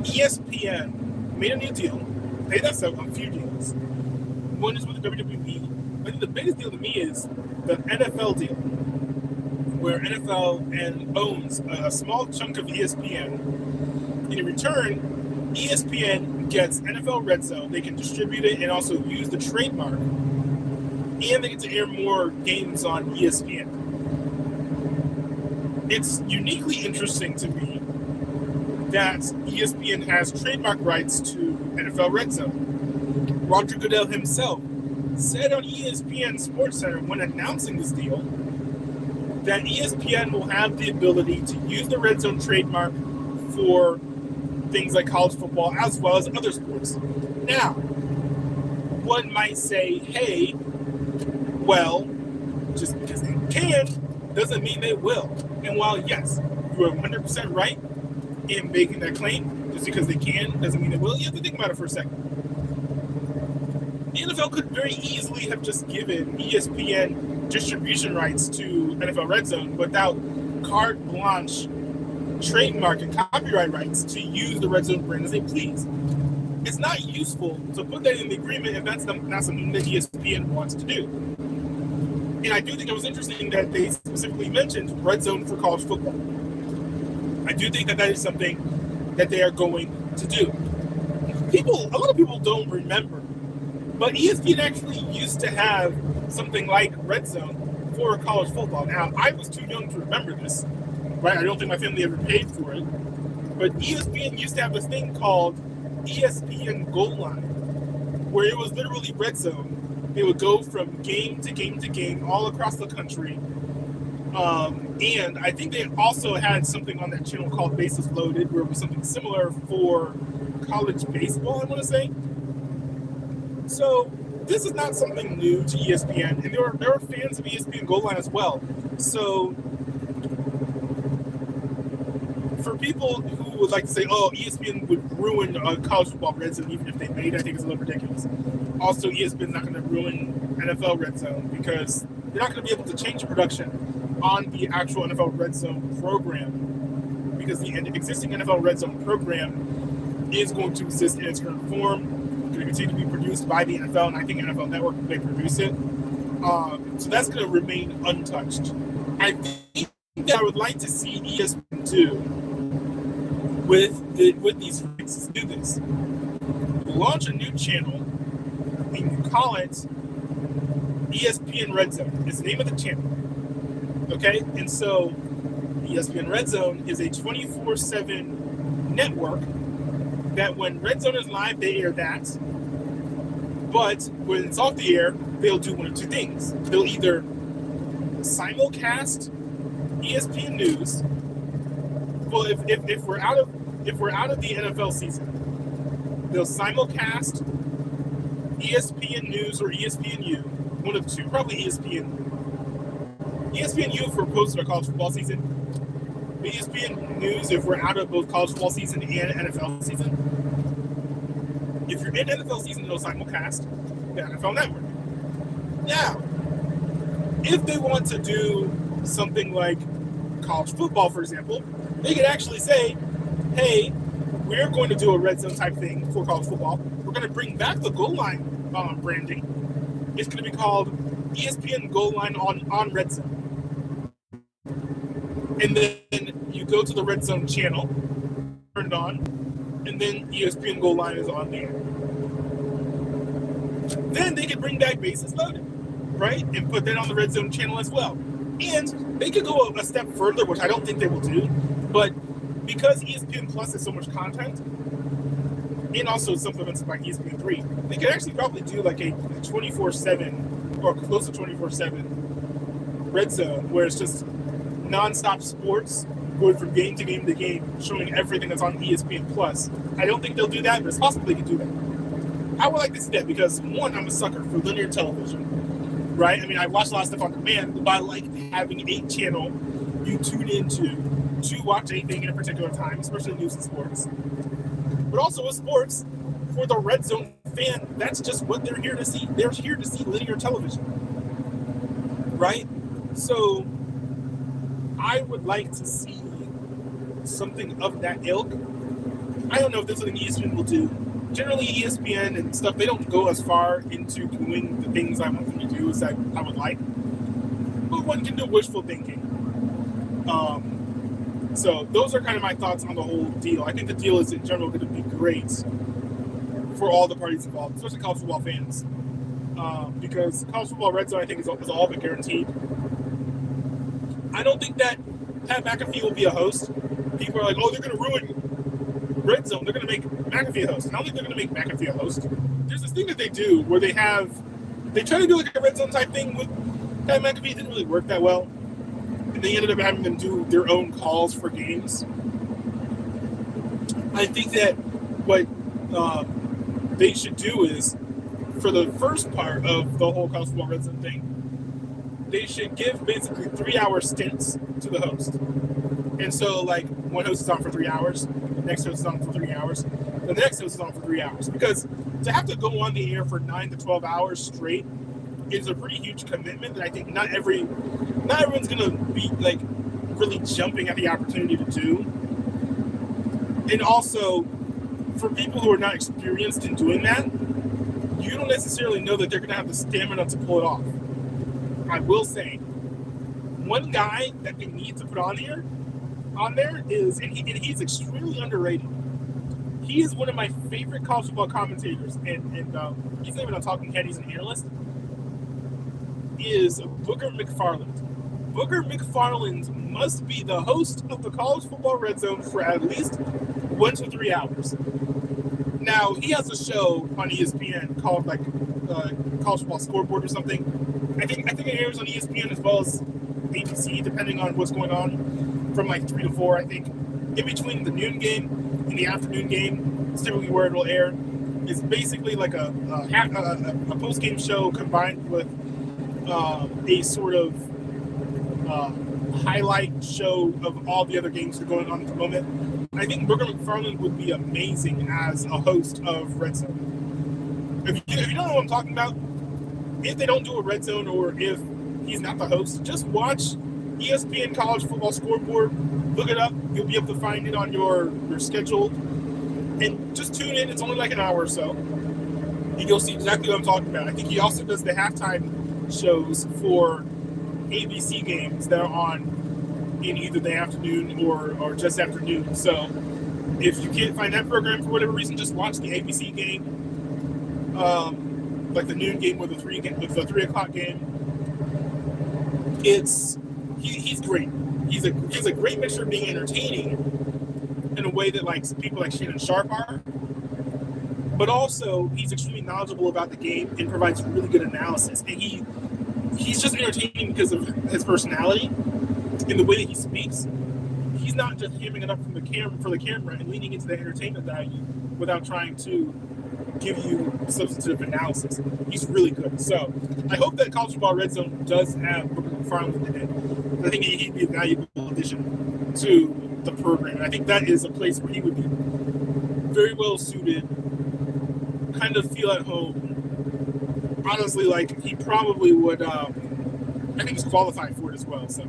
ESPN made a new deal. They that's a few deals. One is with the WWE. I think the biggest deal to me is the NFL deal, where NFL owns a small chunk of ESPN. In return, ESPN gets NFL RedZone. They can distribute it and also use the trademark, and they get to air more games on ESPN. It's uniquely interesting to me that ESPN has trademark rights to NFL RedZone. Roger Goodell himself said on ESPN SportsCenter when announcing this deal that ESPN will have the ability to use the RedZone trademark for things like college football as well as other sports. Now, one might say, hey, well, just because they can doesn't mean they will. And while, yes, you are 100% right in making that claim, just because they can doesn't mean they will, you have to think about it for a second. The NFL could very easily have just given ESPN distribution rights to NFL RedZone without carte blanche trademark and copyright rights to use the RedZone brand as they please. It's not useful to put that in the agreement if that's not something that ESPN wants to do. And I do think it was interesting that they specifically mentioned RedZone for college football. I do think that that is something that they are going to do. A lot of people don't remember, but ESPN actually used to have something like RedZone for college football. Now, I was too young to remember this, right? I don't think my family ever paid for it. But ESPN used to have this thing called ESPN Goal Line, where it was literally RedZone. They would go from game to game to game all across the country. And I think they also had something on that channel called Bases Loaded, where it was something similar for college baseball, I want to say. So this is not something new to ESPN, and there are fans of ESPN Goal Line as well. So for people who would like to say, oh, ESPN would ruin college football RedZone even if they made it, I think it's a little ridiculous. Also, ESPN's not going to ruin NFL RedZone because they're not going to be able to change the production on the actual NFL RedZone program, because the existing NFL RedZone program is going to exist in its current form. It's going to continue to be produced by the NFL, and I think NFL Network may produce it. So that's going to remain untouched. I think that I would like to see ESPN do with these rights do this. Launch a new channel and you call it ESPN RedZone. It's the name of the channel. Okay? And so ESPN RedZone is a 24/7 network that when RedZone is live, they air that. But when it's off the air, they'll do one of two things. They'll either simulcast ESPN News. Well, if we're out of the NFL season, they'll simulcast ESPN News or ESPNU, one of the two, probably ESPNU for post or college football season. ESPN News if we're out of both college football season and NFL season. If you're in NFL season, they'll simulcast the NFL Network. Now, if they want to do something like college football, for example, they could actually say, hey, we're going to do a RedZone type thing for college football. We're going to bring back the goal line branding. It's going to be called ESPN Goal Line on RedZone. And then you go to the RedZone channel, turned on, and then ESPN Goal Line is on there. Then they could bring back Bases Loaded, right? And put that on the RedZone channel as well. And they could go a step further, which I don't think they will do, but because ESPN Plus has so much content, and also supplements like ESPN3, they could actually probably do like a 24/7 or close to 24/7 RedZone, where it's just non-stop sports going from game to game to game, showing everything that's on ESPN Plus. I don't think they'll do that, but it's possible they could do that. I would like to see that because, one, I'm a sucker for linear television, right? I mean, I watch a lot of stuff on demand, but I like having a channel you tune into to watch anything in a particular time, especially news and sports. But also with sports, for the RedZone fan, that's just what they're here to see. They're here to see linear television, right? So I would like to see something of that ilk I don't know if that's something ESPN will do. Generally, ESPN and stuff, they don't go as far into doing the things I want them to do as I would like. But one can do wishful thinking. So those are kind of my thoughts on the whole deal. I think the deal is in general going to be great for all the parties involved, especially college football fans. Because college football red zone, I think, is all but guaranteed. I don't think that Pat McAfee will be a host. People are like, oh, they're going to ruin Red Zone. They're going to make McAfee a host. I don't think they're going to make McAfee a host. There's this thing that they do where they try to do like a Red Zone type thing with Pat McAfee. It didn't really work that well. And they ended up having them do their own calls for games. I think that what they should do is, for the first part of the whole college football red zone thing, they should give basically 3-hour stints to the host. And so, like, one host is on for 3 hours, the next host is on for 3 hours, the next host is on for 3 hours. Because to have to go on the air for 9 to 12 hours straight is a pretty huge commitment that I think not everyone's gonna be like really jumping at the opportunity to do. And also, for people who are not experienced in doing that, you don't necessarily know that they're gonna have the stamina to pull it off. I will say, one guy that they need to put on there is, and he's extremely underrated. He is one of my favorite college football commentators, and he's not even a talking head, he's an analyst, is Booger McFarland. Booger McFarland must be the host of the college football red zone for at least 1 to 3 hours. Now, he has a show on ESPN called like College Football Scoreboard or something. I think it airs on ESPN as well as ABC, depending on what's going on, from like 3 to 4, I think. In between the noon game and the afternoon game, is typically where it will air. It's basically like a post-game show combined with a sort of highlight show of all the other games that are going on at the moment. I think Booger McFarland would be amazing as a host of Red Zone. If you don't know what I'm talking about, if they don't do a Red Zone or if he's not the host, just watch ESPN College Football Scoreboard. Look it up. You'll be able to find it on your schedule. And just tune in. It's only like an hour or so. And you'll see exactly what I'm talking about. I think he also does the halftime shows for ABC games that are on in either the afternoon or just after noon. So if you can't find that program for whatever reason, just watch the ABC game, like the noon game or the 3 o'clock game. He's great. He's a great mixture of being entertaining in a way that like people like Shannon Sharp are, but also he's extremely knowledgeable about the game and provides really good analysis. And he's just entertaining because of his personality and the way that he speaks. He's not just hamming it up for the camera and leaning into the entertainment value without trying to give you substantive analysis. He's really good. So I hope that College Football Red Zone does have Booger McFarland in it. I think he'd be a valuable addition to the program. And I think that is a place where he would be very well suited, kind of feel at home. Honestly, like he probably would. I think he's qualified for it as well. So